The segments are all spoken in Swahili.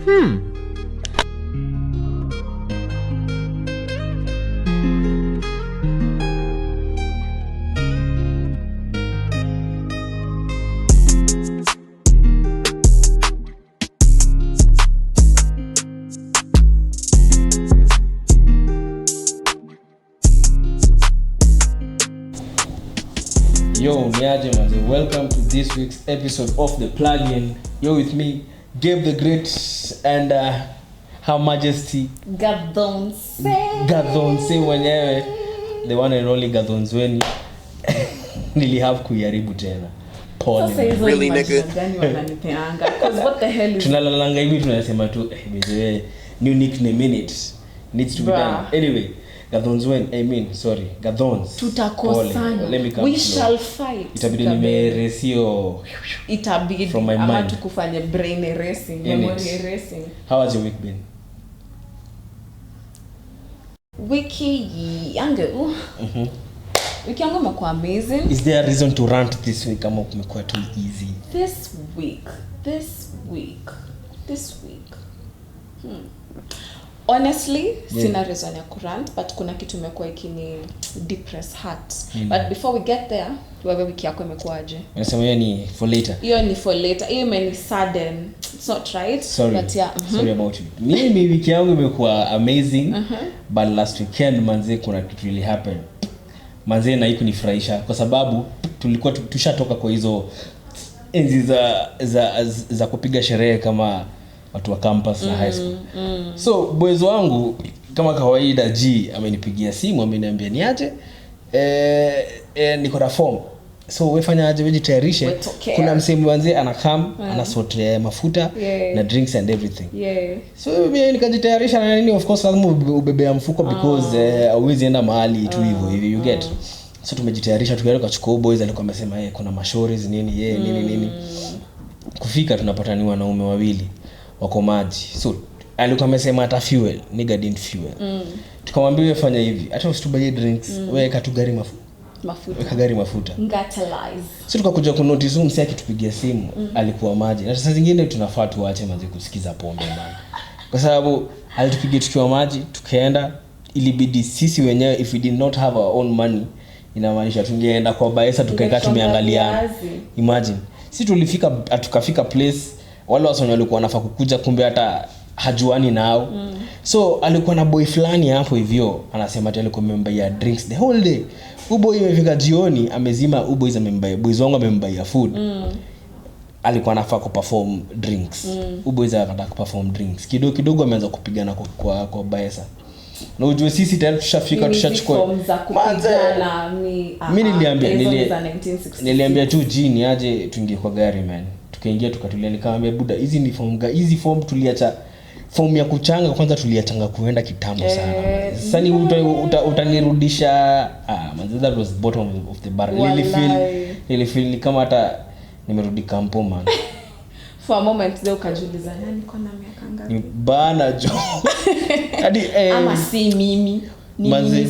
Yo, niaje manze, welcome to this week's episode of the plugin. You're with me, Gabe the Great, and Her Majesty Gadhonse mwenyewe, the one and only Gadhonsweni. Nilihave kuiharibu tena. Pole. Really nigga? Because what the hell is... Tunalalanga hivi tunasema tu, new nickname in it. Needs to be done. Anyway. Gadhons. Tutakosana. We shall fight. Itabidi nimeresio. Itabidi from my mind. Tukufanye brain erasing, memory erasing. How has your week been? Wiki yangu. Wiki yangu imekuwa amazing. Is there a reason to rant this week kama kumekuwa too easy? This week. Honestly, sina reason ya kurant, but kuna kitu imekuwa ikini depress heart. But before we get there, wewe wiki yako imekuaje? Unasema hiyo ni for later. Hiyo ni for later. Hiyo imeni sudden. It's not right. Sorry. But yeah. Sorry about you. Mimi wiki yangu imekuwa amazing. But last weekend manze kuna kitu really happened. Manze na ikunifurahisha kwa sababu tulikuwa tushatoka kwa hizo enzi za kupiga sherehe kama watu wa campus na high school. So boys wangu kama kawaida G amenipigia simu ameniambia niaje niko na form. So wewe fanya aje vejitayarishe. Kuna msemo wanze anakam anasort mafuta na drinks and everything. So mimi nikajitayarisha na nini, of course lazima ubebea mfuko because always enda mahali tu hivyo you get. So tumejitayarisha tukaenda kwa chukua boys, alikuwa amesema kuna mashores nini nini. Kufika tunapata ni wanaume wawili wako maji. So alikuwa amesema ata fuel, nigga didn't fuel. Tukamwambia wewe fanya hivi, hata usitubaye drinks, wewe ka tu gari mafuta. Weka gari mafuta. Ngatalize. So tukakuja ku notice msi akitupigia simu alikuwa maji. Na sasa zingine tunafaa tuache manzi kusikiza pombe bana. Kwa sababu alitupigia tukiwa maji, tukaenda, ilibidi sisi wenyewe if we did not have our own money, inamaanisha tungeenda kwa baesa tukaeka tumeangaliana. Imagine. Sisi tulifika tukafika place wale wasonyo walikuwa wanafaa kukuja kumbe hata hajuani nao. So alikuwa na boy fulani hapo hivyo anasema ati alikuwa amembuy drinks the whole day. Boy imefika jioni amezima, boys amembuy, boys wangu amembuy food. Alikuwa anafaa kuperform drinks. Boys anataka kuperform drinks. Kidogo ameanza kupigana kwa baesa. Na ujue sisi tayari tushafika tushachukua. Mimi niliambia tu jini aje tuingie kwa gari man. Tukaingia tukatulia, nikamwambia buda hizi form tuliacha form ya kuchanga kwanza, tuliachanga kuenda kitambo sana. Sasa ni utanirudisha man, that was bottom of the barrel. Really feel kama hata nimerudi kampo man. For a moment leo kajiuliza nani kona miaka ngapi bana jo hadi ama si mimi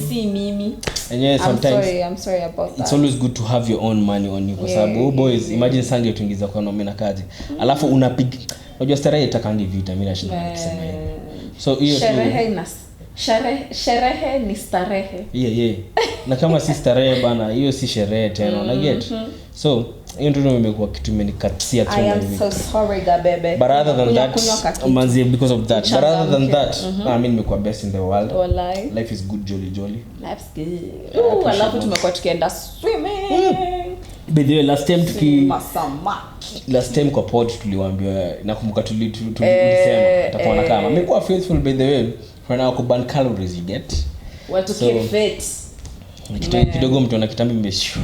si mimi. Yeah, sometimes I'm sorry about that. It's always good to have your own money on you kwa sababu boys imagine sange tuingiza kwa nome na kazi alafu unapiga, unajua starehe itakangi vita, mimi nashinda nikisema hivi. So hiyo sherehe ni starehe. Yeah. Na kama si starehe bana, hiyo si sherehe tena, una get. So hiyo ndio imekuwa kitu imenikatia tena hivi. I am so sorry gabebe. But other than that, manzi, because of that. But other than that, I mean nimekuwa best in the world. Life is good, jolly. Life's good. Alafu tumekuwa tukienda swimming. By the way, last time kwa pod tuliwaambia, nakumbuka tulisema atakuwa na kama nimekuwa faithful by the way for now kuban calories you get. What to keep fit. Kidogo mtu ana kitambi mbesho.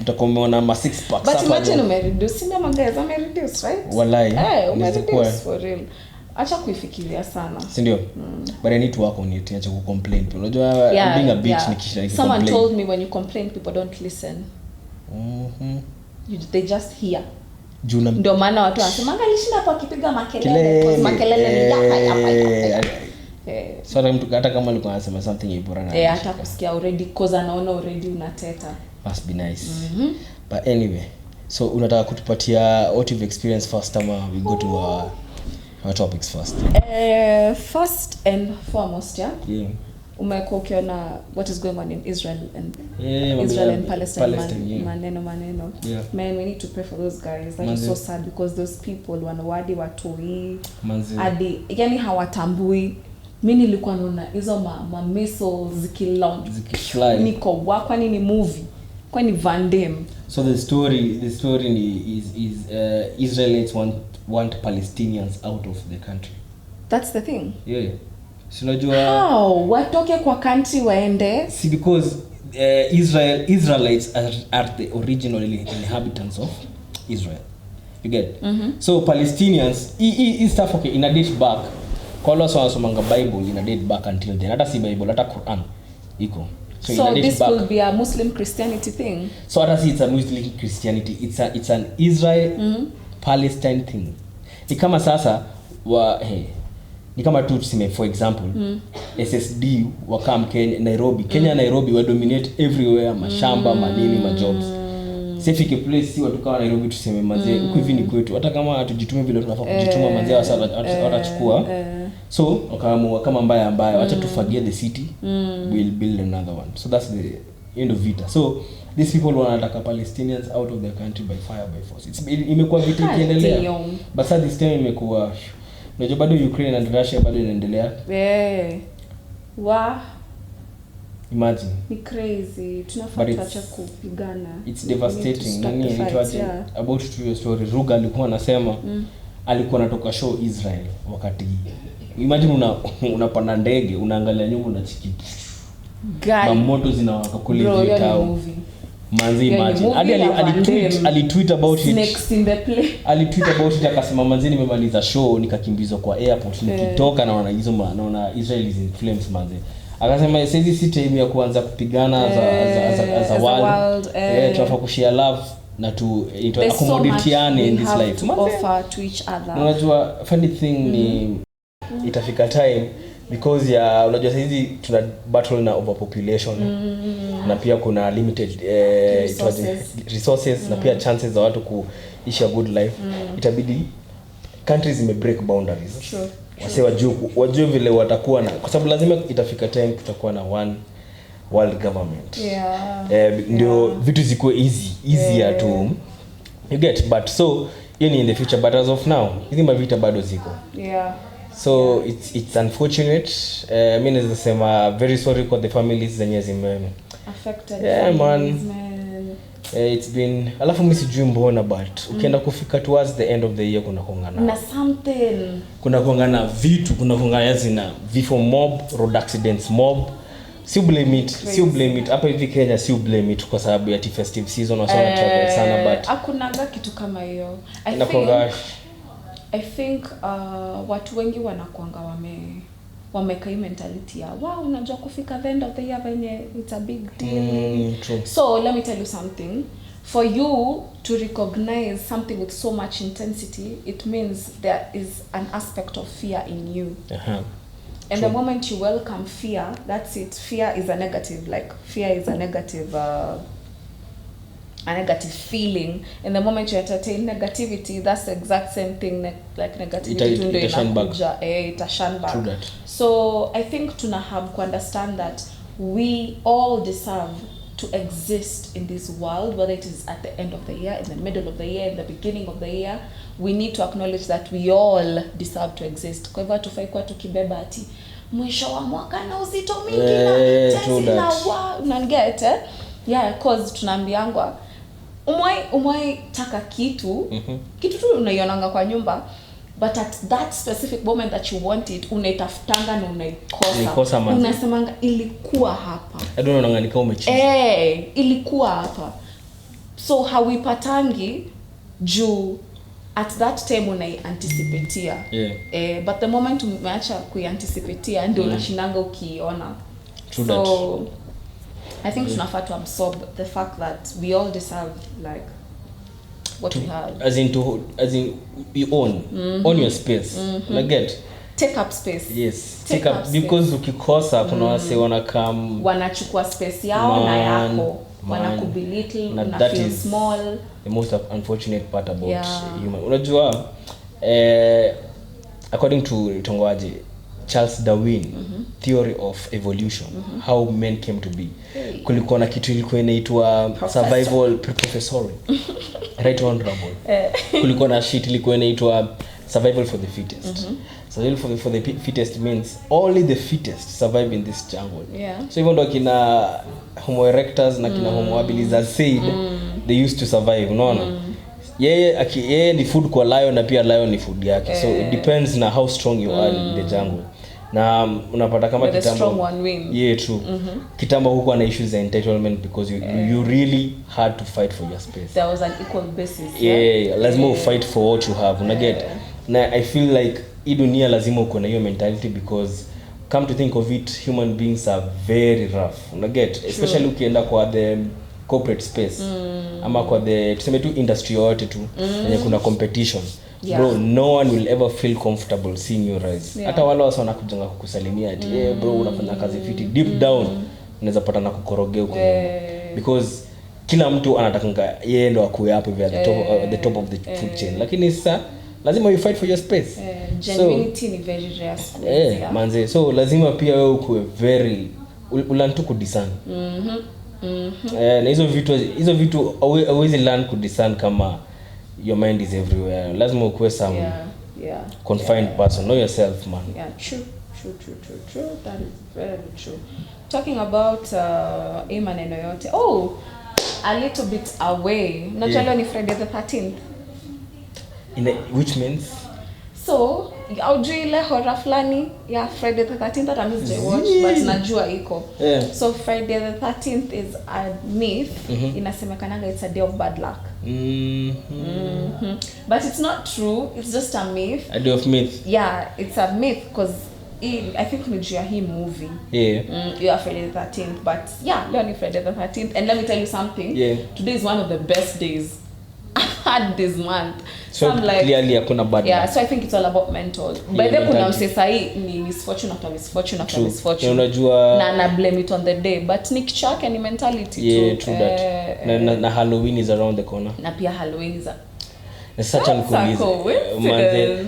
Mtakomeona ma 6 packs hapa. But imagine umereduce, ndio magaza umereduce, right? Wallahi. Umereduce for real. Acha kuifikiria sana. Si ndio? But I need to work on it, acha ku complain. Unajua being a bitch ni kisha complain. Someone told me when you complain people don't listen. They just hear. Ndio maana watu wanasema angalishinda hapo akipiga makelele because makelele ni hapa. So hata kama alikuwa anasema something important. Hata kusikia already cause anaona already unateta. Must be nice. But anyway, so unataka kutupatia what you've experienced first time we go to our topics first. First and foremost, yeah. Umekuwa ukiona what is going on in Israel and Israel and Palestine, maneno. Yeah. Man, we need to pray for those guys. That is so sad because those people wanawadi watoi hadi yani hawatambui. Mimi nilikuwa naona hizo ma missiles zikifly niko kwani ni movie, kwani Van Damme. So the story is Israelites want Palestinians out of the country. That's the thing. Yeah. Sinajua how watoke kwa country waende? See, because Israelites are the original inhabitants of Israel. You get? So Palestinians is stuff okay in a date back. Kwa wale wanasomanga Bible in a date back until then. Hata si Bible, hata Quran iko. So this back, will be a Muslim Christianity thing. So hata si it's a Muslim Christianity. It's an Israel Palestine thing. Ni kama sasa ni kama tu tuseme for example SSD wakam Nairobi Nairobi wa dominate everywhere, mashamba manini majobs. Sifike place si watu kama Nairobi tuseme mazee huko hivi ni kwetu, hata kama tujitume vile tunafaa kujituma mazee watachukua. So wakaamua kama mbaya acha tufagie the city, we'll build another one. So that's the end of it. So these people wanataka Palestinians out of their country by fire by force. Imekuwa vita ikiendelea, but sasa this time imekuwa unajua bado Ukraine and Russia bado inaendelea. Imagine. Ni crazy. Tunafaa tuache kupigana. It's devastating. Nani ilitwaje about to your story. Ruga alikuwa anasema alikuwa anatoka show Israel wakati. Imagine unapanda ndege, unaangalia nyuma unachiki. Mamoto zinawaka kule vitao. Manzi imagine. Hadi alitweet about it. Snakes in the play. Alitweet about it akasema manzi nimemaliza show nikakimbizwa kwa airport nikitoka naona hizo naona Israel is in flames manzi. Akasema sasa si time ya kuanza kupigana as a world. Tunafaa kushare love na to accommodatiane in this life. Offer to each other. Unajua funny thing ni itafika time because ya unajua sasa tuna battle na overpopulation na pia kuna limited resources na pia chances za watu kuishi a good life. Itabidi countries break boundaries. Sure. Wase wajue vile watakuwa na, kwa sababu lazima itafika time tutakuwa na one world government. Ndio vitu zikuwe easier to you get, but so in the future, but as of now hizi mavita bado ziko. So it's unfortunate. Mimi naweza sema very sorry for the families zenye zime affected. Man. It's been alafu mimi sijui mbona but ukienda kufika towards the end of the year kuna kongana na something, kuna kongana vitu, kuna kongana zina vifo mob, road accidents mob. Si blame it hapa hivi Kenya, si blame it kwa sababu ya festive season na sana travel sana, but hakunaga kitu kama hiyo. I think watu wengi wanakuanga wameka hii mentality ya wow, unajua kufika the end of the year venye it's a big deal. True. So let me tell you something. For you to recognize something with so much intensity, it means there is an aspect of fear in you. And the moment you welcome fear, that's it. Fear is a negative. Like fear is a negative feeling. And the moment you entertain negativity, that's the exact same thing. Like negativity itashan back. So I think tuna have to understand that we all deserve to exist in this world, whether it is at the end of the year, in the middle of the year, in the beginning of the year. We need to acknowledge that we all deserve to exist. Kwa hivyo tufai kwa tukibeba ati mwisho wa mwaka na uzito mingi na tesi na unanget cause tunaambiangwa umwai taka kitu tu unaionanga kwa nyumba, but at that specific moment that you want it unaitafutanga na unaikosa. Unasemanga ilikuwa hapa. I don't know nganika umechizi. Ilikuwa hapa. So hauipatangi juu at that time unai-anticipatea. But the moment umeacha kui-anticipatea ndio unashinanga ukiona. So I think tunafaa to absorb the fact that we all deserve like what we have. As in you own your space. Like get take up space. Yes, take up because ukikosa kuna wase wanachukua space yao na yako. Wanakubelittle, una feel small. The most unfortunate part about human. Unajua according to Tongwaji Charles Darwin theory of evolution, how men came to be. Kulikuwa na kitu ilikuwa inaitwa survival professor. Right honorable. Kulikuwa na shit ilikuwa inaitwa survival for the fittest. Survival for the fittest means only the fittest survive in this jungle. Yeah. So even though kina Homo erectus na kina Homo habilis said they used to survive, unaona? Yeye ni food kwa lion na pia lion ni food yake. So it depends na how strong you are in the jungle. Na unapata kama kitambo true. Kitambo huko ana issues za entitlement because you really had to fight for your space. There was an equal basis. Lazima fight for what you have, una get. Na I feel like hii dunia lazima uko na hiyo mentality because come to think of it, human beings are very rough, una get, especially ukienda kwa the corporate space ama kwa the tuseme tu industry yote tu yenye kuna competition. Bro, no one will ever feel comfortable seeing you rise. Hata wale wasa wanakujanga kukusalimia ati bro unafanya kazi fiti, deep down unaweza pata na kukorogea huko because kila mtu anataka yeye ndo akue hapo at the top of the food chain, lakini sasa lazima you fight for your space. Genuinity ni very rare. Manze, so lazima pia wewe ukue very ulantu kudiscern. Na hizo vitu always learn kudiscern kama your mind is everywhere. Lazima ukue some confined person. Know yourself, man. Yeah, true. That is very true. Talking about maneno yote. Oh, a little bit away. Najua ni Friday the 13th. Which means? So, aujui ile horror flani ya Friday the 13th that I missed the watch, but najua iko. So Friday the 13th is a myth. Inasemekananga it's a day of bad luck. But it's not true. It's just a myth. A day of myth. Yeah, it's a myth because I think nijua hii movie. Yeah, Friday the 13th. But yeah, leo ni Friday the 13th. And let me tell you something. Today is one of the best days I've had this month. So I'm like, clearly hakuna bad. Yeah, so I think it's all about mental. By the way kuna msesai ni misfortune after misfortune. Unajua na blame it on the day, but ni kichake ni mentality too. Yeah, true that. Na Halloween is around the corner. Na pia Halloween is such an cool.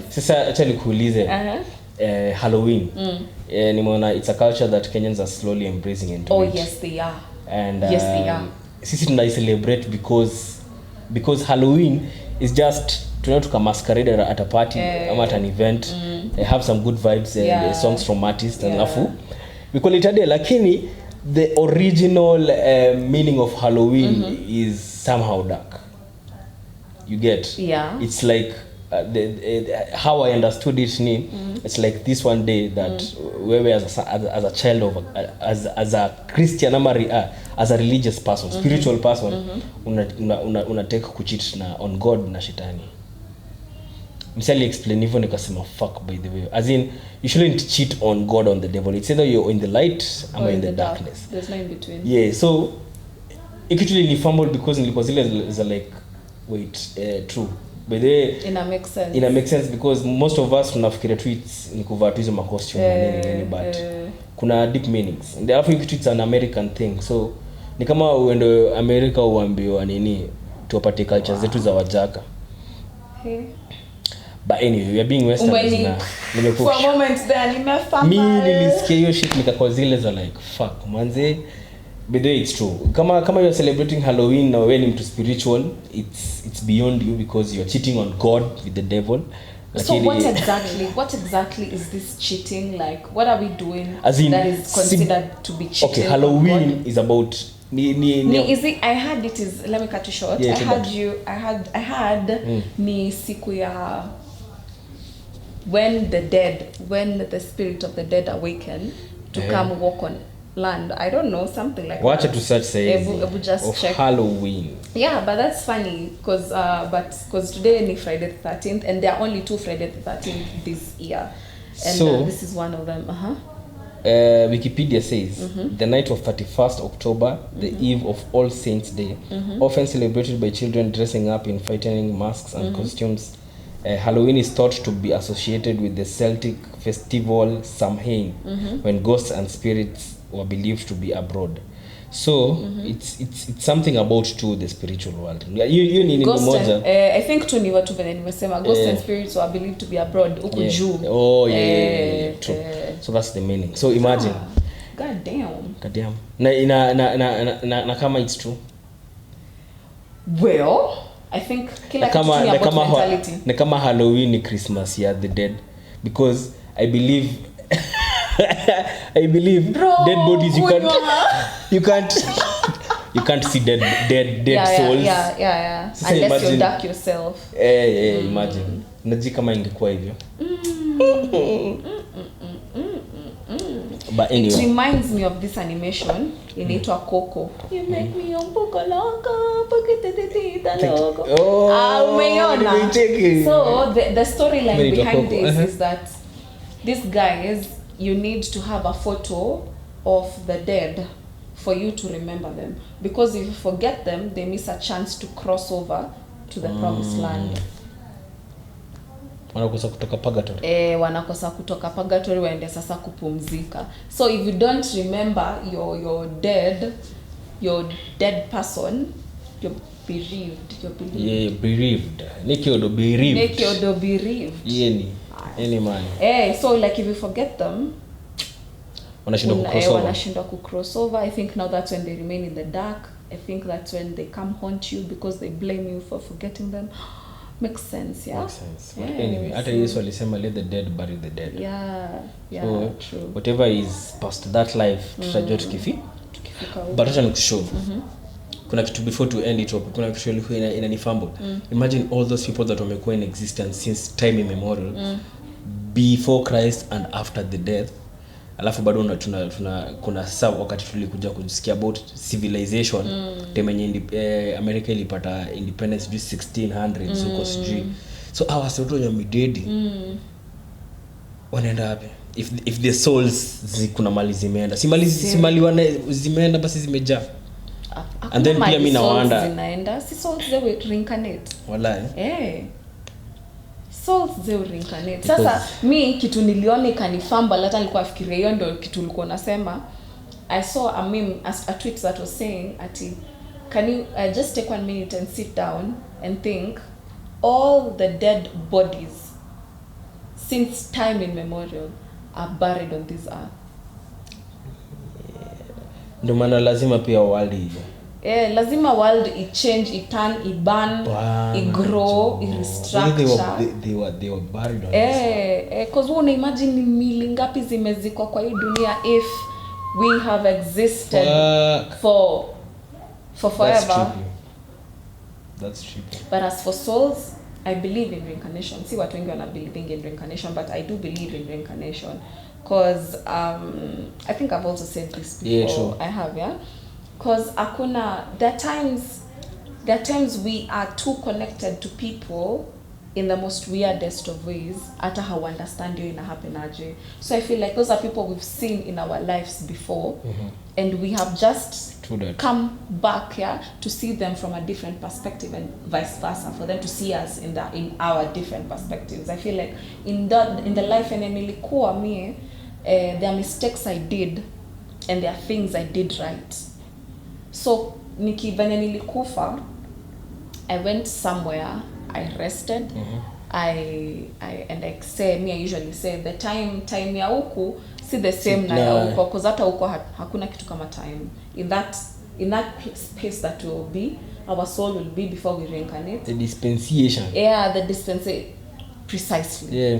Sasa acha nikuulize. Halloween. Nimeona it's a culture that Kenyans are slowly embracing into. Oh yes they are. And yes they are. Sisi tuna celebrate because Halloween is just to masquerade at a party or at an event. They have some good vibes and songs from artists and lafu. We call it a day. Lakini the original meaning of Halloween is somehow dark. You get? Yeah. It's like how I understood it. It's like this one day that where as a child of as a Christian as a religious person, spiritual person, una take kucheat na on God na shetani. Msali explain hivyo nikasema fuck by the way. As in you shouldn't cheat on God on the devil. It's either you're in the light or in the darkness. There's no in between. Yeah, so actually ni fumble because nilikuwa zile za like wait true. By the way, ina make sense because most of us tunafikiria tweets ni kuvaa tu hizo ma costume nini but kuna deep meanings. And therefore tweets an American thing. So ni kama uende America uambiwa nini tuwapate culture zetu za wajaka. But anyway, we are being westerners now. For a moment there nimefamba. Mimi nilisikia hiyo shit nikakuwa zile za like fuck manze. By the way, it's true. Kama you're celebrating Halloween na wewe ni mtu spiritual, it's beyond you because you're cheating on God with the devil. So what exactly is this cheating? Like what are we doing that is considered to be cheating? Okay, Halloween is about is it, I had it is let me cut you short. I had ni siku ya when the spirit of the dead awaken to come walk on land. I don't know, something like watch that. Watch it to search say just check Halloween. Yeah, but that's funny because today is Friday the 13th and there are only 2 Friday the 13th this year. And so, this is one of them. Wikipedia says the night of 31st October, the eve of All Saints Day, often celebrated by children dressing up in frightening masks and costumes. Halloween is thought to be associated with the Celtic festival Samhain, when ghosts and spirits were believed to be abroad. So it's something about to the spiritual world. You ni moja. I think tu ni watu vile nimesema ghosts and spirits are believed to be abroad huko juu. Oh yeah. True. So that's the meaning. So imagine. God damn. Na kama it's true. Well, I think kila kitu ni about mentality. Na kama Halloween ni Christmas ya the dead, because I believe Bro, dead bodies you can't see dead souls. Yeah. Unless you dark yourself. Imagine. Naji kama ingekuwa hivyo. But anyway. It reminds me of this animation inaitwa Coco. You make me umbuko loco, poketete loco. Umeiona. So the storyline behind this is that these guys, you need to have a photo of the dead for you to remember them, because if you forget them, they miss a chance to cross over to the promised land. Wanakosa kutoka purgatory waende sasa kupumzika. So if you don't remember your dead person, you're bereaved. Nikiodo bereaved. Any man. So like if you forget them, wanashindwa ku cross over. I think now that's when they remain in the dark. I think that's when they come haunt you because they blame you for forgetting them. Makes sense, yeah? Makes sense. But anyway, hata Yesu alisema let the dead bury the dead. Yeah, so, true. Whatever is past that life, tutajua tukifika. But acha nikushow. Kuna kitu before to end it up. Kuna kitu ilikuwa inanifumble. Imagine all those people that wamekuwa in existence since time immemorial. Before Christ and after the death. Alafu bado kuna saa wakati tulikuja kusikia about civilization temenye America ilipata independence just 1600s huko sijui. So our watoto wenye midedi wanaenda wapi? If the souls kuna mali zimeenda, si mali zimeenda basi zimejaa. And then pia mimi nawaanda zinaenda, si souls they will reincarnate. Wallahi. Souls they will reincarnate. Sasa mi kitu niliona kanifamba, hata nilikuwa nafikiria hiyo ndio kitu ulikuwa unasema. I saw a meme, a tweet that was saying ati, can you just take 1 minute and sit down and think all the dead bodies since time immemorial are buried on this earth. Ndio maana lazima pia world hivyo. Lazima world i-change, i-turn, i-burn, i-grow, i-restructure. They were buried on this. Because una imagine ni mili ngapi zimezikwa kwa hii dunia if we have existed for forever. That's tricky. But as for souls, I believe in reincarnation. See what wengi wana believing in reincarnation, but I do believe in reincarnation. Because I think I've also said this before. Yeah, true. I have, yeah. Because there are times we are too connected to people in the most weirdest of ways. Hata how understand you ina happen aje. So I feel like those are people we've seen in our lives before, and we have just come back here to see them from a different perspective, and vice versa, for them to see us in our different perspectives. I feel like in the life and nilikuwa mie, there are mistakes I did and there are things I did right. So venye nilikufa, I went somewhere, I rested. I usually say the time ya huku si the same na ya huko, because hata huko hakuna kitu kama time. In that space that will be, our soul will be before we reincarnate. The dispensation. Yeah, the dispensation. Precisely. Yeah.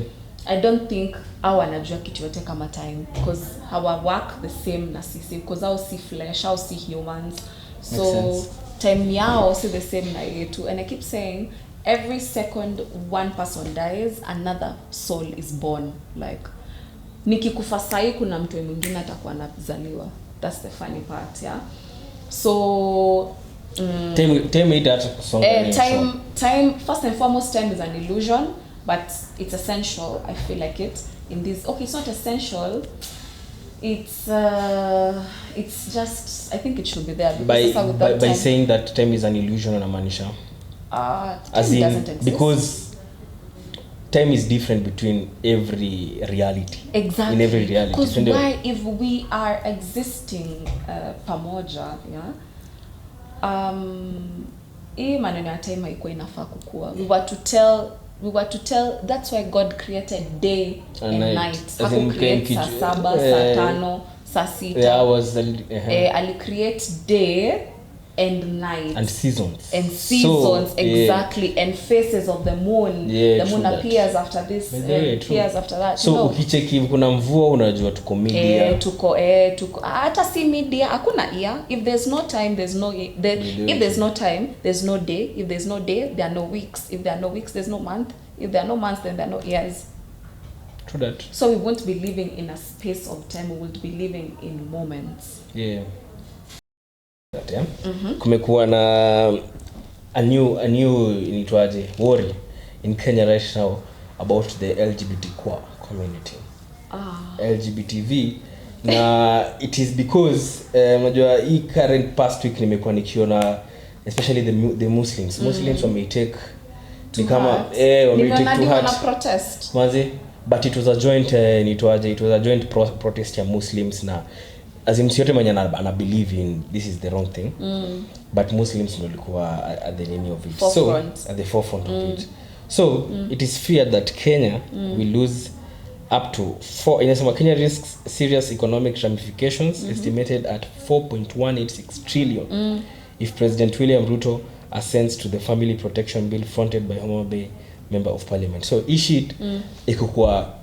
I don't think our anajua kitu yote kama time, because our work the same na sisi, because our see flesh, our see humans. So time yao see the same na yetu. And I keep saying every second one person dies, another soul is born. Like nikikufa sahi kuna mtu mwingine atakuwa anazaliwa. That's the funny part, yeah. So time first and foremost, time is an illusion, but it's essential. I feel like it in this. Okay, it's not essential. It's just, I think it should be there. By saying that time is an illusion, unamaanisha time doesn't exist. Because time is different between every reality. Exactly. In every reality. Because why, if we are existing pamoja, yeah, hii maneno ya time haikuwa inafaa kukua. We were to tell, that's why God created day and night. Haku create saa 7, saa 5, saa 6. Yeah, was ali create day and night and seasons so, exactly, and phases of the moon. The moon appears after this, appears after that. So ukicheki kuna mvua unajua tuko media. Tuko hata si media, hakuna year. If there's no time, there's no if there's no time, there's no day. If there's no day, there are no weeks. If there are no weeks, there's no month. If there are no months, then there are no years. True that. So we won't be living in a space of time, we will be living in moments. Yeah. Kumekuwa na a new initwaje worry in Kenya right now about the LGBT community. LGBTV na it is because unajua hii current past week nimekuwa nikiona especially the Muslims wametake ni kama wametake to heart protest manzi, but it was a joint protest ya Muslims na as in yote mwenye ana believe in this is the wrong thing, but Muslims ndio walikuwa at the name of it, so at the forefront of it. So it is feared that Kenya will lose up to 4, inasema Kenya risks serious economic ramifications estimated at 4.186 trillion if President William Ruto assents to the family protection bill fronted by Homa Bay member of parliament. So ishit ikukuwa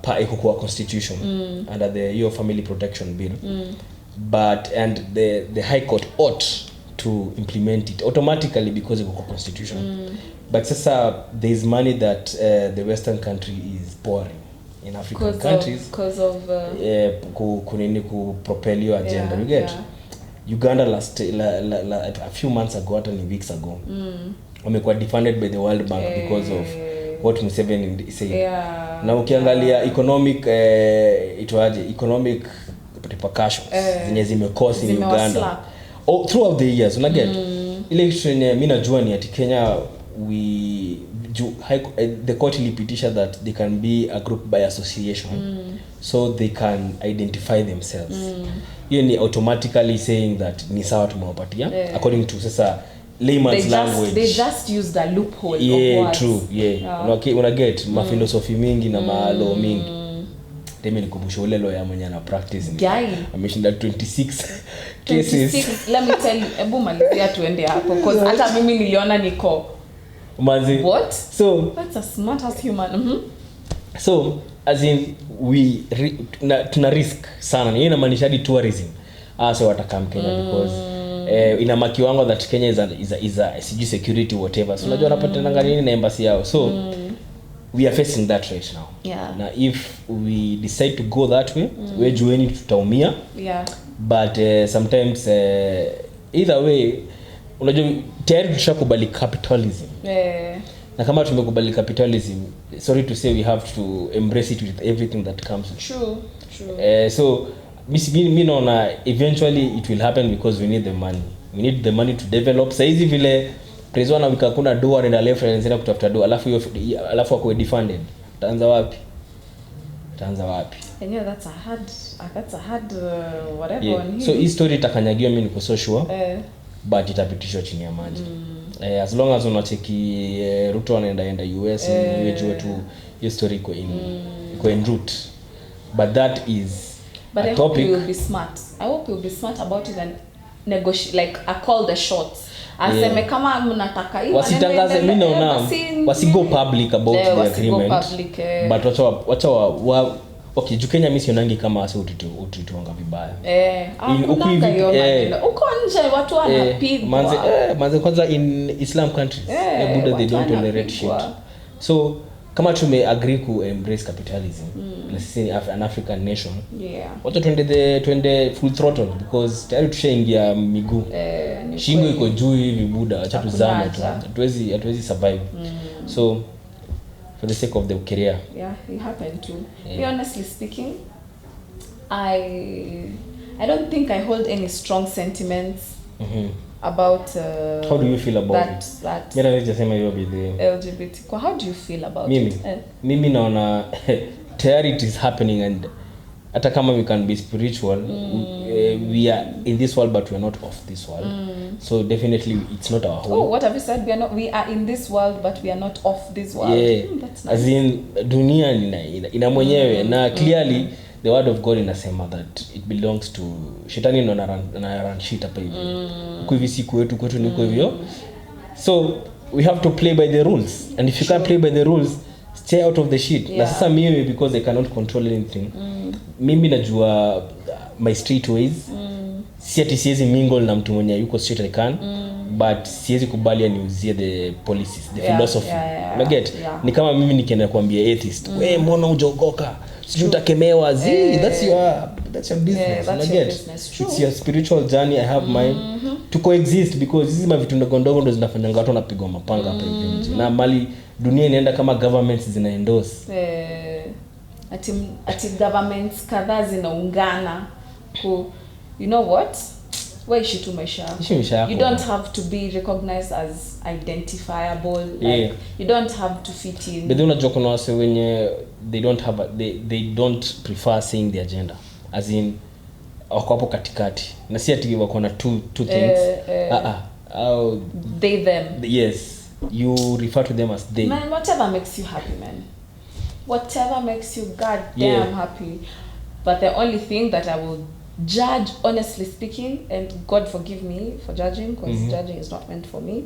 constitution under the family protection bill, but and the high court ought to implement it automatically because ikukuwa constitution. But sasa there is money that the western country is pouring in African countries because of ku propel your agenda, you get. Uganda last a few months ago, hata ni weeks ago, wamekuwa defunded by the World Bank because of what Museveni said. Na ukiangalia economic economic repercussions zenye zimecause in Uganda throughout the years, una get. Ile kitu mimi najua ni ati Kenya the court ilipitisha that they can be a group by association, so they can identify themselves. Hiyo ni automatically saying that ni sawa tumewapatia according to sasa layman's language. They just use the loophole of words. True, okay, una get philosophy mingi na law mingi. Teme nikumbusha ule lawyer mwenye ana practice ni ameshinda 26 cases. Let me tell you, ebu malizia tuende hapo because hata mimi niliona niko Mazi. What? So that's a smart as human. So as in we tuna risk sana. Ni inamaanisha hadi tourism so watakam Kenya because ina makiwango that Kenya is a security whatever. So unajua wanapata nini na embassy yao. So we are facing that right now. Now if we decide to go that way, we jueni tutaumia. But sometimes either way unajua tayari tushakubali capitalism. Na kama tumekubali capitalism, sorry to say we have to embrace it with everything that comes. True. So mimi naona eventually it will happen because we need the money. We need the money to develop. Saizi vile prezo na wika kuna doa nenda left and zina kutafuta doa alafu akwe defunded. Taanza wapi? And that's a hard whatever on here. So hii story itakanyagiwa, mimi niko so sure. But itapitishwa chini ya maji. As long as unacheki Ruto anaenda US, wewe tu hiyo story iko in route. But that is but a I topic. Hope you will be smart. I hope you will be smart about it and negotiate, like I call the shots. Aseme kama mnataka hiyo wasitangaze, mimi naona wasigo public about the agreement. But wacha okay, Kenya mimi sionangi kama asa utituanga vibaya. Uko nje watu wanapigwa. Manze kwanza in Islam countries, Buddha they don't tolerate shit. So kama tume agree ku embrace capitalism, let's say an African nation. Wacha twende full throttle because tayari tushaingia miguu. Shingo iko juu hivi Buddha, acha tuzame tu. Hatuwezi survive. So for the sake of the career. It happened to. Be honestly speaking, I don't think I hold any strong sentiments about how do you feel about that mimi naweza sema hiyo bidii LGBT. How do you feel about it? Mimi naona tayari it is happening, and hata kama we can be spiritual, we are in this world but we are not of this world. So definitely it's not our home. Oh, what have you said? We are in this world but we are not of this world. That's nice. As in dunia ina mwenyewe na clearly the word of God inasema that it belongs to shetani, ndo na run shit hapa hivi. Kwa hivi siku wetu kwetu ni kwa hivyo. So we have to play by the rules, and if you can't play by the rules, stay out of the shit. Na sasa mimi, because I cannot control anything, mimi najua my street ways. Si ati siwezi mingle na mtu mwenye yuko straight I can, but siwezi kubali aniuzie the policies, the philosophy. You get? Ni kama mimi nikienda kuambia atheist, wewe mbona hujaokoka? Sijui utakemewa. That's your business. That's your business. It's your spiritual journey. I have mine to coexist, because hizi mavitu ndogo ndogo ndo zinafanya watu wanapigwa mapanga hapa hivi nje. Na mali dunia inaenda kama governments zina endorse. Ati governments kadhaa zinaungana ku, you know what? Waishi tu maisha yako. You don't have to be recognized as identifiable. Like, you don't have to fit in. But unajua kuna wase wenye they don't prefer saying the agenda, as in wako hapo katikati, na si ati wako na two things. They them. Yes, you refer to them as they. Man, whatever makes you happy, man. Whatever makes you goddamn happy. But the only thing that I will judge, honestly speaking, and God forgive me for judging, because judging is not meant for me.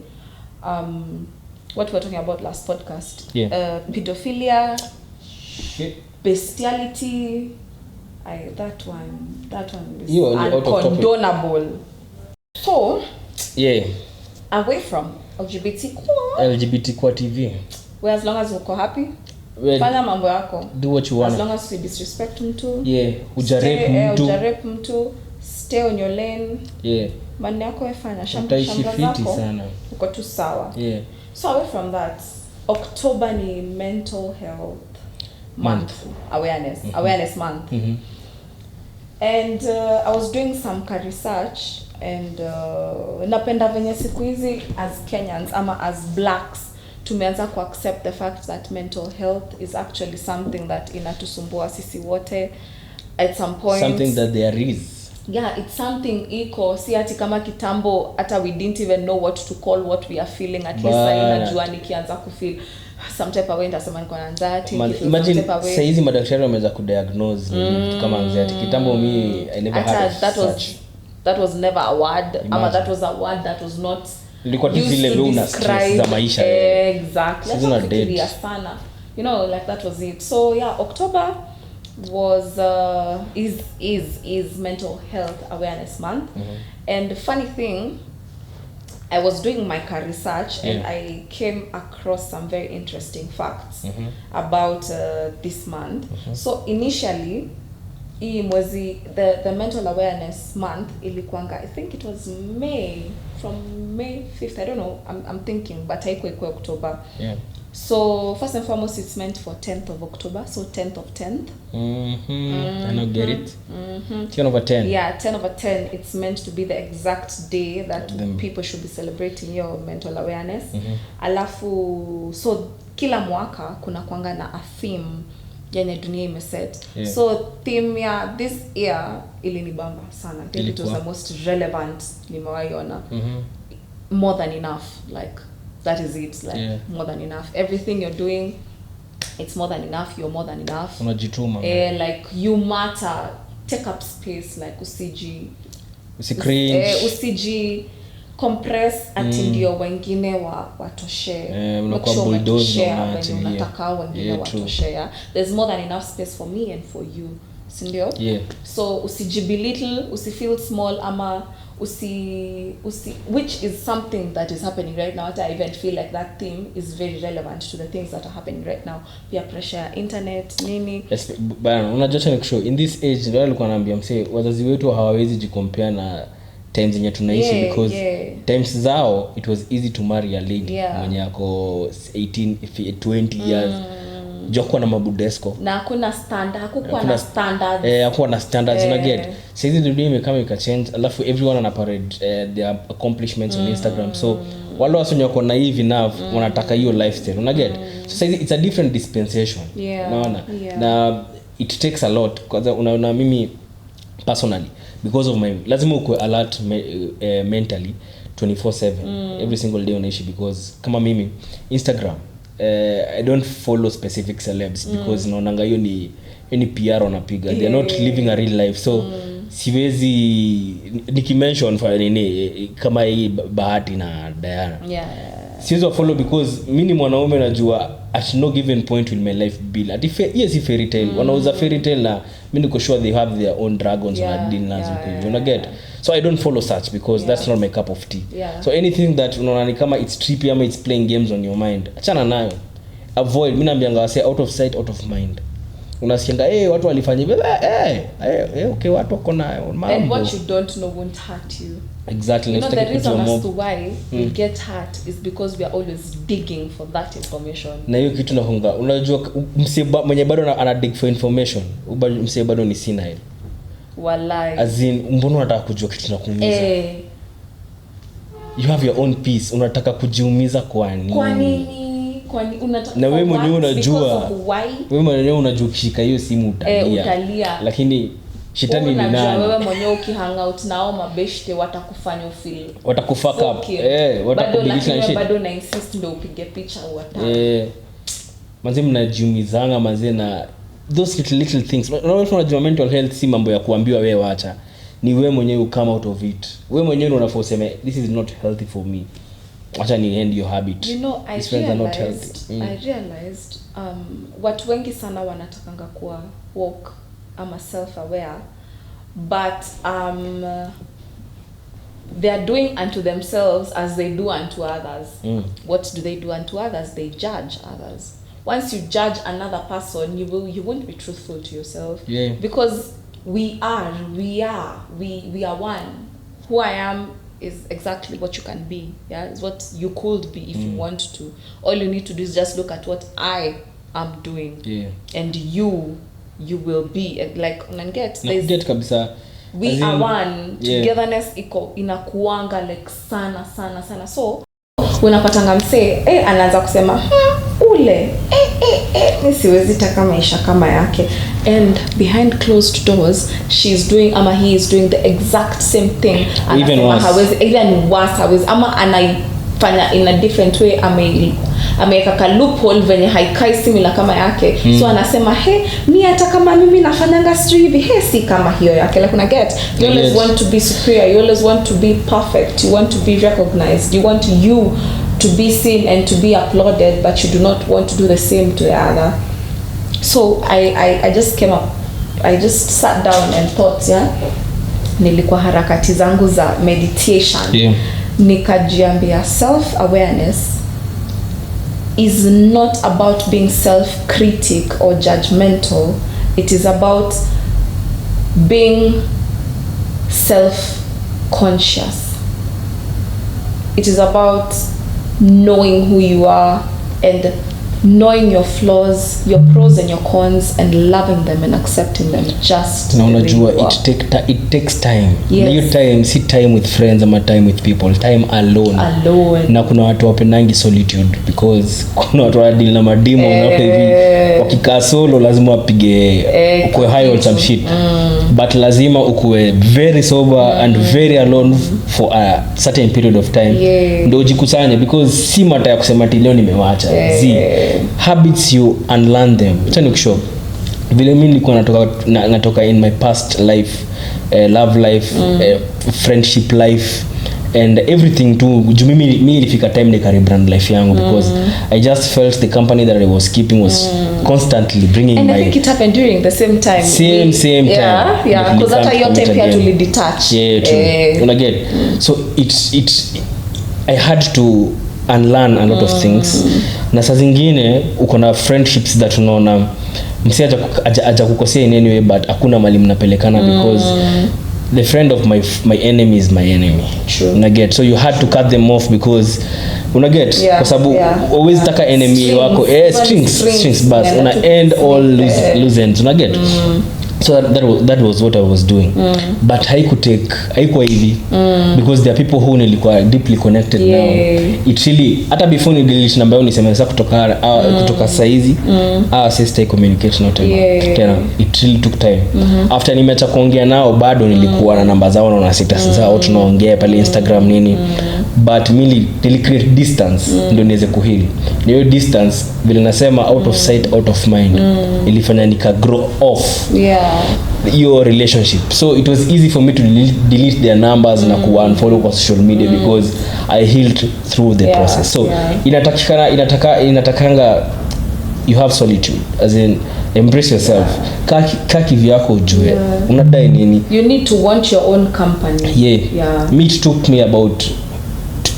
What we were talking about last podcast, pedophilia, bestiality, that one is uncondonable. So away from LGBT kwa TV, well, as long as uko happy, fanya mambo yako, do what you want, as long as you disrespect mtu, ujarep mtu, stay on your lane, mani yako yafanya shamba zako sana, uko tu sawa. So away from that, October ni mental health month. Awareness month. And I was doing some research, and napenda venye siku hizi as Kenyans ama as blacks tumeanza ku accept the fact that mental health is actually something that inatusumbua sisi wote at some point. Something that there is. It's something iko, si ati kama kitambo hata we didn't even know what to call what we are feeling. At least najua nikianza ku feel some type of way, nitasema niko na anxiety. Imagine say hizi madaktari wameweza ku diagnose vitu kama anxiety. Kitambo I never had that was never a word. Ama that was a word that was not ilikuwa tu vile una stress za maisha. Exactly. Fikiria sana. You know, like that was it. So October was is mental health awareness month. And the funny thing, I was doing my research and I came across some very interesting facts about this month. So initially the mental awareness month ilikuanga, I think it was from May 5th, I don't know, I'm thinking, but haikuwa October. So first and foremost, it's meant for 10th of October, so 10th of 10th. I don't get it. 10 over 10. 10 over 10. It's meant to be the exact day that people should be celebrating your mental awareness. Alafu, so kila mwaka kuna kuanga na a theme yenye dunia imeset. So theme ya this year ilinibamba sana. I think it was the most relevant nimewaiona. More than enough, like that is it, like more than enough. Everything you're doing, it's more than enough. You're more than enough. Unajituma. Like you matter. Take up space, like usiji compress ati ndio wengine watoshe. Unakuwa bulldozer unataka wengine watoshe. There's more than enough space for me and for you. Sindio? So usijibelittle, usifeel small ama which is something that is happening right now. I even feel like that theme is very relevant to the things that are happening right now. Peer pressure, internet, nini. Yes, bana, unajua nikushow in this age ndio alikuwa anaambia msee wazazi wetu hawawezi jicompare na times zenye tunaishi because times zao it was easy to marry a lady mwenye yako 18 20 years. Jokuwa na mabudesco na hakuna standard, hakukuwa na standards. Hakuwa na standards, una get. Sasa dunia imekama ikachange, alafu everyone ana parade their accomplishments on Instagram. So wale wasonyo wako naive enough wanataka hiyo lifestyle, una get. So sasa it's a different dispensation. Unaona? Na it takes a lot kwanza unaona mimi personally because of my lazima uko alert mentally 24/7 every single day unaishi, because kama mimi Instagram I don't follow specific celebs because naonanga hiyo ni PR wanapiga, they are not living a real life. So siwezi nikimention for nini kama hii Bahati na Diana, siwezi follow because mimi ni mwanaume, najua at no given point will my life be at yes fairy tale wanauza fairy tale na mimi niko sure they have their own dragons na deal nazo you know get. So I don't follow such because that's not my cup of tea. So anything that unaona ni kama it's trippy ama it's playing games on your mind, achana nayo, avoid. Mimi naambianga wase out of sight out of mind. Unasikia watu walifanya okay, watu wako nayo mambo, and what you don't know won't hurt you. Exactly. You know, the reason as to why we get hurt is because we are always digging for that information. Na hiyo kitu nafunga, unajua msiba mwenye bado ana dig for information, msiba bado ni senile. Wallahi. As in mbona unataka kujua kitu nakuumiza? You have your own peace, unataka kujiumiza kwa nini? Kwani unataka, na wewe mwenyewe unajua, wewe mwenyewe unajua ukishika hiyo simu utalia. Lakini shetani ni nani? Wewe mwenyewe ukihang out nao mabeshte watakufanya ufeel, watakufuck up, watakubilisha shit. Bado na insist ndio upige picha uwataka. Manze mnajiumizanga manze na those little things. Unajua mental health si mambo ya kuambiwa wewe acha, ni wewe mwenyewe come out of it. Wewe mwenyewe unafaa useme this is not healthy for me, acha ni end your habit. You know, I realized watu wengi sana wanatakanga kuwa woke ama self aware, but they are doing unto themselves as they do unto others. What do they do unto others? They judge others. Once you judge another person, you won't be truthful to yourself. Because we are one. Who I am is exactly what you can be. It's what you could be if you want to. All you need to do is just look at what I am doing, and you will be like unanget. Get kabisa. We are one. Togetherness inakuanga like sana. So unapatanga msee anaanza kusema ule mimi siwezi taka maisha kama yake, and behind closed doors she's doing ama he is doing the exact same thing, even worse hawezi ama anaifanya in a different way, ameweka ka loophole venye haikai similar kama yake. So anasema mimi hata kama mimi nafanyanga hivi si kama hiyo yake. Like una get, you always want to be superior, you always want to be perfect, you want to be recognized, you want you to be seen and to be applauded, but you do not want to do the same to the other. So I just came up, I just sat down and thought, nilikuwa harakati zangu za meditation, nikajiambia self awareness is not about being self-critic or judgmental. It is about being self-conscious. It is about knowing who you are and knowing your flaws, your pros and your cons, and loving them and accepting them just na unajua it takes time. Hiyo time si time with friends ama time with people, time alone. Na kuna watu wapendangi solitude because kuna watu wadili na mademo na hivi wakikaa solo lazima wapige ukwe high on some shit, but lazima ukue very sober and very alone for a certain period of time ndio ujikusanye, because si mata ya kusema leo nimewacha habits you unlearn them. Acha nikushow vile mimi nilikuwa natoka in my past life, love life, friendship life and everything too. Mimi nilifika time nika rebrand life yangu because I just felt the company that I was keeping was constantly bringing and my, I think it happened during the same time. Same time. Because that your time here to detach. Una get. So it's I had to unlearn a lot of things. Na saa zingine uko na friendships that unaona msi aja kukosea in any way, but hakuna mali mnapelekana because the friend of my enemy is my enemy. True. Unaget, so you had to cut them off because unaget kwa sababu always taka enemy wako strings bas una end all loose ends unaget. So that was what I was doing. But haikuwa hivi because there are people who nilikuwa deeply connected now. It really hata before ni delete number yao niseme sasa kutoka saizi sister communicate not tena. It really took time. After nimeacha kuongea nao bado nilikuwa na namba zao na status zao tunaongea pale Instagram nini. But nili create distance ndio niweze kuheal. Hiyo distance vile nasema out of sight out of mind ilifanya nika grow off your relationship. So it was easy for me to delete their numbers na ku-unfollow kwa social media because I healed through the process. So inatakanga you have solitude, as in embrace yourself. Kaki vyako ujue unadai nini. You need to want your own company. Me it took me about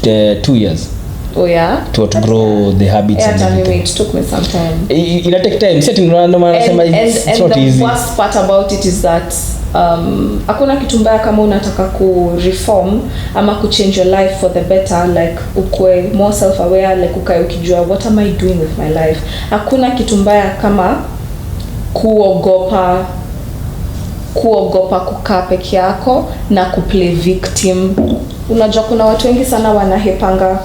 2 years. Oh yeah, to grow the habits. It took me some time. It take time. Setting random anasema it's not easy. The worst part about it is that hakuna kitu mbaya kama unataka ku reform ama ku change your life for the better, like ukwe more self aware, like ukae ukijua what am I doing with my life. Hakuna kitu mbaya kama kuogopa kukaa peke yako na kuplay victim. Unajua kuna watu wengi sana wanahepanga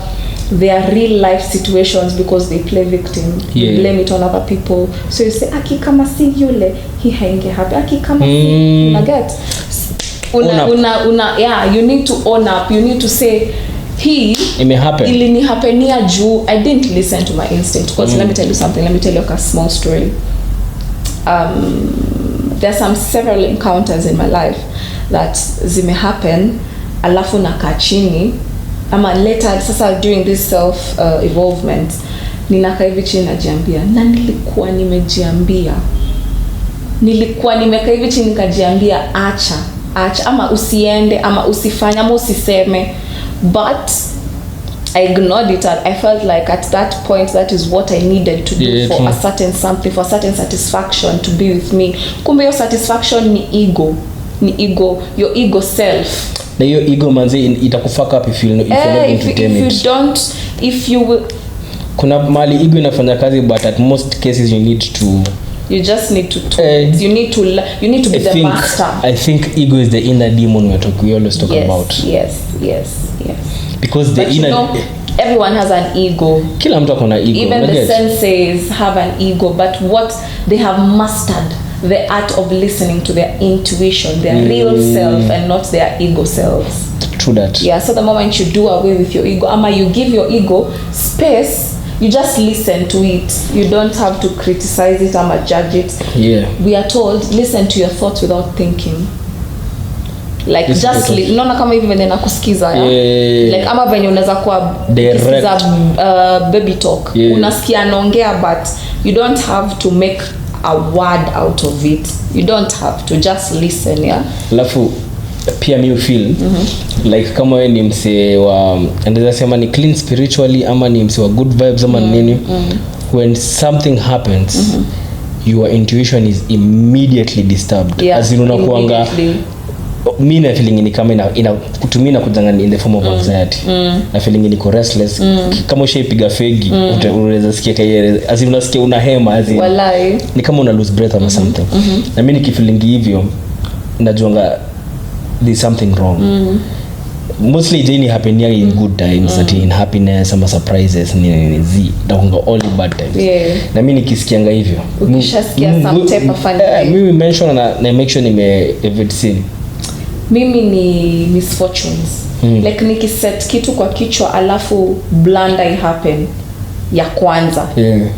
their real life situations because they play victim. They blame it on other people. So you say aki kama si yule he hainge happy, aki kama si unaget you need to own up. You need to say ilinihapenia juu I didn't listen to my instinct. Because let me tell you something. Let me tell you a small story. There's several encounters in my life that zime happen alafu nakaa chini ama later sasa during this self evolvement ninakaa hivi chini najiambia na nilikuwa nimekaa hivi chini nikajiambia acha ama usiende ama usifanye ama usiseme, but I ignored it and I felt like at that point that is what I needed to do for a certain something, for a certain satisfaction to be with me. Kumbe your satisfaction ni ego, your ego self. Na hiyo ego manzi itakufuck up if you're not going to tame it. If you will, kuna mali ego inafanya kazi, but at most cases you just need to talk. You need to be the master. I think ego is the inner demon we always talk about. Yes. Because everyone has an ego. Kila mtu akona ego. Even the senseis have an ego, but what they have mastered the art of listening to their intuition, their real self, and not their ego selves. True that. Yeah, so the moment you do away with your ego, ama you give your ego space, you just listen to it. You don't have to criticize it ama judge it. Yeah. We are told, listen to your thoughts without thinking. Like listen just unaona kama hivi venye nakusikiza like ama venye unaweza kuwa kusikiza baby talk. Unasikia anaongea but you don't have to make a word out of it. You don't have to just listen. Alafu pia me feel like kama wewe ni mse wa anaweza sema ni clean spiritually ama ni mse wa good vibes ama nini, when something happens your intuition is immediately disturbed. As in unakuanga mimi na feeling ni kama kutumia na kujangana in the form of anxiety. Na feeling niko restless. Kama ushaipiga fegi unaweza sikia kayere as in unasikia unahema as in wallahi ni kama una lose breath or something. Na mimi nikifeeling hivyo najuanga there's something wrong. Mostly it happen in good times, that in happiness ama surprises ni dakunga all bad times. Na mimi nikisikianga hivyo ukishasikia some type of funny mimi mention na make sure evade scene. Mimi ni misfortunes. Like nikiset kitu kwa kichwa alafu blunder i happen ya kwanza,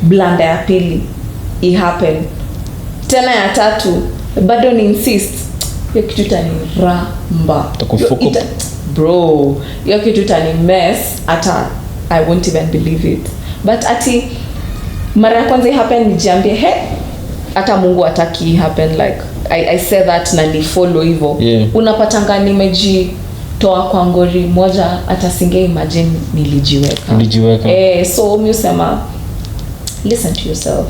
blunder ya pili i happen tena ya tatu bado ni insist, hiyo kitu itaniramba bro, hiyo kitu itani mess hata I won't even believe it. But ati mara ya kwanza i happen nijiambie hata Mungu hataki happen, like I say that na ni follow hivyo. Unapatanga nimejitoa kwa ngori moja hata singe imagine nilijiweka. So mimi usema listen to yourself,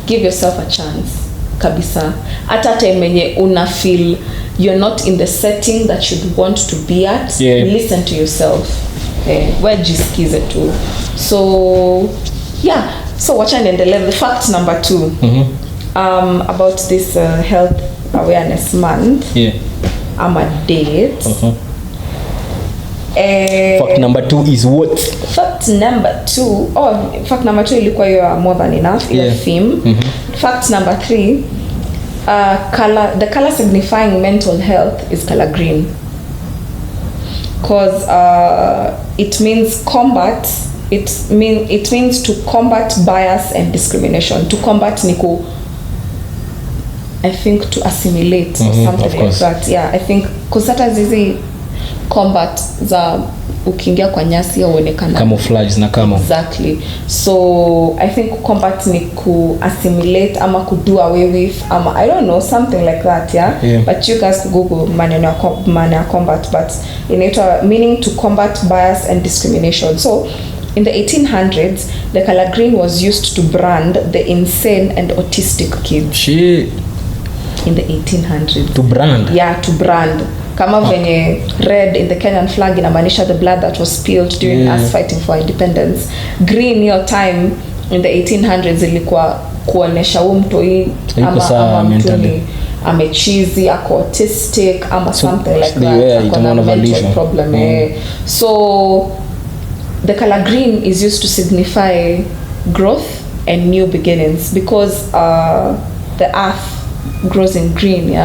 give yourself a chance. kabisa. Hata time yenye una feel you're not in the setting that you'd want to be at, listen to yourself. Wewe jisikize tu. So yeah, so wacha niendelee. The fact number 2 about this health awareness month. I'm a date. Fact number 2 is what? Fact number 2, fact number 2 ilikuwa you are more than enough, your theme. Fact number 3, the color signifying mental health is color green, because it means it means to combat bias and discrimination. To combat niku, I think to assimilate or something like that. Yeah, I think because hata zizi combat za ukiingia kwa nyasi uonekana camouflage na camo. Exactly. So I think combat ni ku assimilate ama ku do away with ama I don't know, something like that. Yeah. But you guys Google maneno ya combat, but inaitwa meaning to combat bias and discrimination. So in the 1800s, the color green was used to brand the insane and autistic kids. Shit. In the 1800s. To brand? Yeah, to brand. Kama venye red in the Kenyan flag inamaanisha the blood that was spilled during us fighting for independence. Green your time in the 1800s ilikuwa kuonesha mtoi ama mtuni amechizi, ako autistic ama something like that. Akona mental problem. So the color green is used to signify growth and new beginnings, because the earth grows in green.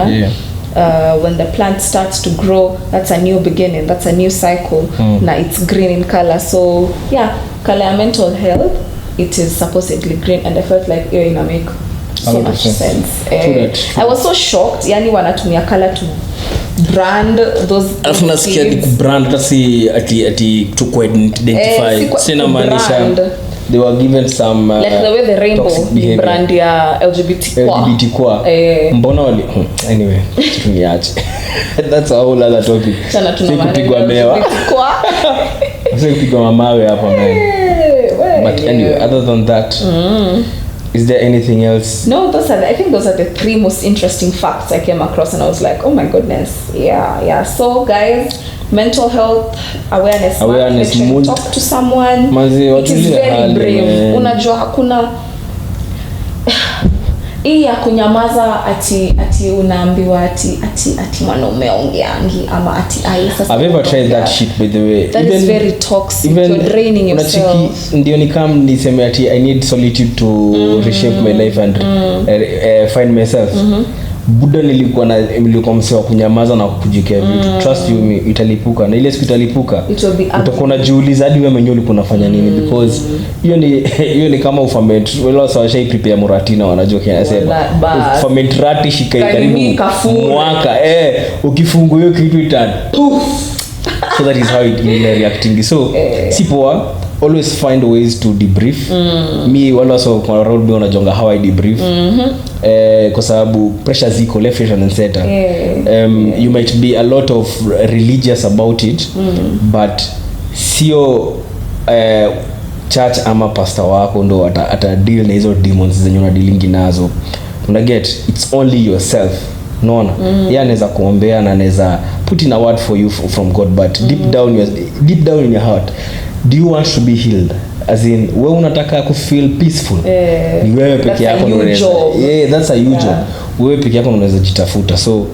When the plant starts to grow, that's a new beginning, that's a new cycle. Now it's green in color. So yeah, color mental health, it is supposedly green, and I felt like it make so much sense. I was so shocked, yani wanatumia color to brand those. Alafu nasikia ni brand kasi ati to identify. Sina maanisha they were given some like the way the rainbow brand ya LGBT kwa mbona wali anyway tuniache. That's a whole other topic. Sana tunamaanisha kwa sasa kupigwa mawe hapa man. But anyway, other than that, is there anything else? No, I think those are the 3 most interesting facts I came across, and I was like, oh my goodness. Yeah. So guys, mental health awareness month. Talk to someone. It is very brave. Unajua hakuna hii ya kunyamaza ati unaambiwa ati mwanaume ongeangi ama ati sasa. I've ever tried that shit, by the way. That is very toxic. You're draining yourself. Ndio niseme ati I need solitude to reshape my life and find myself. Buda nilikuwa msewa kunyamaza na kujikia vitu. Trust you me, italipuka. Na ile siku italipuka, utakuwa unajiuliza hadi wewe mwenyewe ulikuwa unafanya nini, because hiyo ni kama ufament. Wala sawashai prepare muratina wanajua kinasema. Ufament rati shika karibu mwaka. Ukifungu hiyo kitu so that is how it is reacting. So si poa. Always find ways to debrief. Me wala so kwa road me unajonga how I debrief. Kwa sababu pressure ziko left right and center. You might be a lot of religious about it, but sio church ama pastor wako ndo ata deal na hizo demons zenye una dealing nazo. Una get, it's only yourself. Unaona? Yeye anaweza kuombea na anaweza put in a word for you from God, but deep down in your heart, do you want to be healed? As in, wewe unataka ku feel peaceful. Ni wewe peke yako unaweza. That's a huge job. Wewe peke yako unaweza jitafuta. So